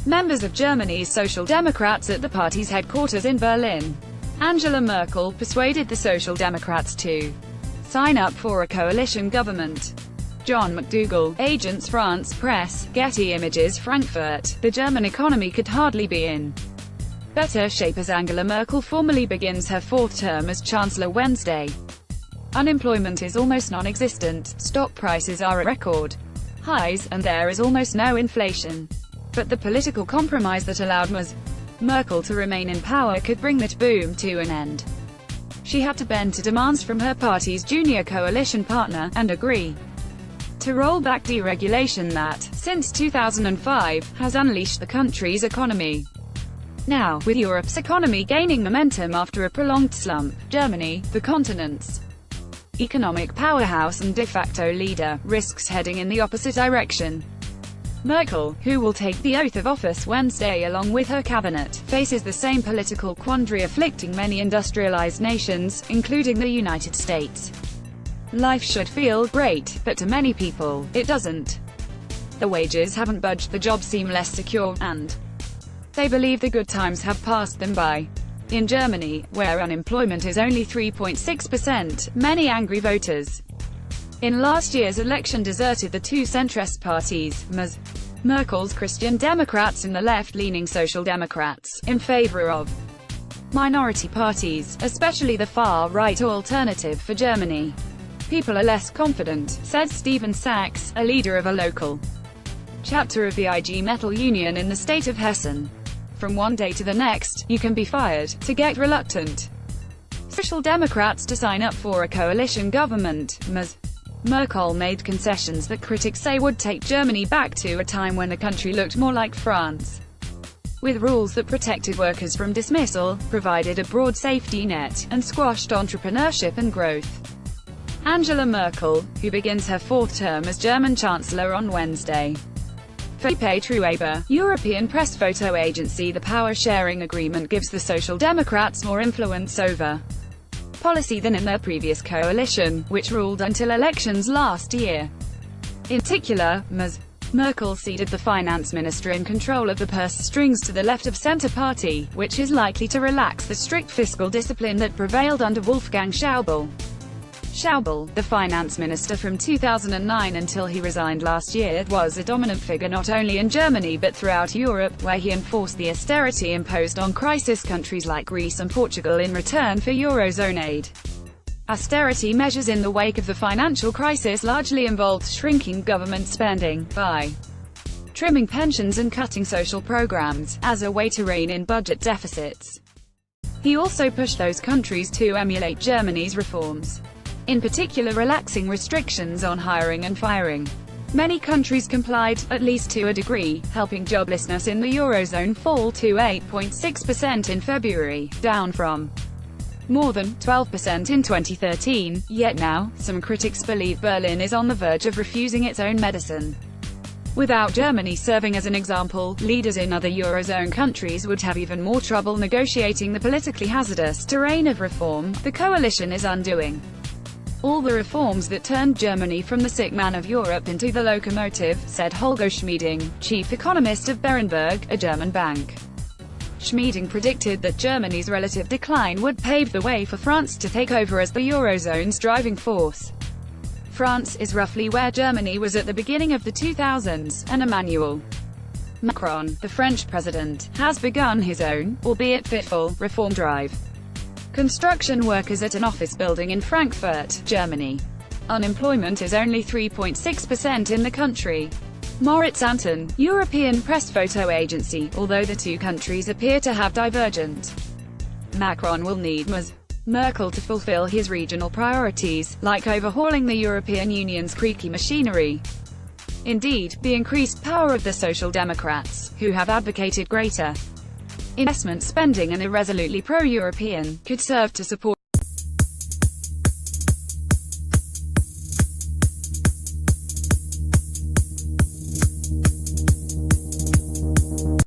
members of Germany's Social Democrats at the party's headquarters in Berlin. Angela Merkel persuaded the Social Democrats to sign up for a coalition government. John McDougall, Agence France Presse, Getty Images Frankfurt. The German economy could hardly be in better shape as Angela Merkel formally begins her fourth term as Chancellor Wednesday. Unemployment is almost non-existent, stock prices are at record highs, and there is almost no inflation. But the political compromise that allowed Merkel to remain in power could bring that boom to an end. She had to bend to demands from her party's junior coalition partner, and agree to roll back deregulation that, since 2005, has unleashed the country's economy. Now, with Europe's economy gaining momentum after a prolonged slump, Germany, the continent's economic powerhouse and de facto leader, risks heading in the opposite direction. Merkel, who will take the oath of office Wednesday along with her cabinet, faces the same political quandary afflicting many industrialized nations, including the United States. Life should feel great, but to many people, it doesn't. The wages haven't budged, the jobs seem less secure, and they believe the good times have passed them by. In Germany, where unemployment is only 3.6%, many angry voters in last year's election deserted the two centrist parties, Merkel's Christian Democrats and the left-leaning Social Democrats, in favor of minority parties, especially the far-right Alternative for Germany. People are less confident, said Stephen Sachs, a leader of a local chapter of the IG Metall Union in the state of Hessen. From one day to the next, you can be fired, to get reluctant Social Democrats to sign up for a coalition government. Merkel made concessions that critics say would take Germany back to a time when the country looked more like France, with rules that protected workers from dismissal, provided a broad safety net, and squashed entrepreneurship and growth. Angela Merkel, who begins her fourth term as German Chancellor on Wednesday. Felipe Trueba, European press photo agency. The power-sharing agreement gives the Social Democrats more influence over policy than in their previous coalition, which ruled until elections last year. In particular, Merkel ceded the finance minister in control of the purse strings to the left-of-center party, which is likely to relax the strict fiscal discipline that prevailed under Wolfgang Schäuble. Schäuble, the finance minister from 2009 until he resigned last year, was a dominant figure not only in Germany but throughout Europe, where he enforced the austerity imposed on crisis countries like Greece and Portugal in return for Eurozone aid. Austerity measures in the wake of the financial crisis largely involved shrinking government spending, by trimming pensions and cutting social programs, as a way to rein in budget deficits. He also pushed those countries to emulate Germany's reforms, in particular relaxing restrictions on hiring and firing. Many countries complied, at least to a degree, helping joblessness in the Eurozone fall to 8.6% in February, down from more than 12% in 2013, yet now, some critics believe Berlin is on the verge of refusing its own medicine. Without Germany serving as an example, leaders in other Eurozone countries would have even more trouble negotiating the politically hazardous terrain of reform the coalition is undoing. All the reforms that turned Germany from the sick man of Europe into the locomotive, said Holger Schmieding, chief economist of Berenberg, a German bank. Schmieding predicted that Germany's relative decline would pave the way for France to take over as the Eurozone's driving force. France is roughly where Germany was at the beginning of the 2000s, and Emmanuel Macron, the French president, has begun his own, albeit fitful, reform drive. Construction workers at an office building in Frankfurt, Germany. Unemployment is only 3.6% in the country. Moritz Anton, European press photo agency. Although the two countries appear to have divergent, Macron will need Merkel to fulfill his regional priorities, like overhauling the European Union's creaky machinery. Indeed, the increased power of the Social Democrats, who have advocated greater investment spending and are resolutely pro-European, could serve to support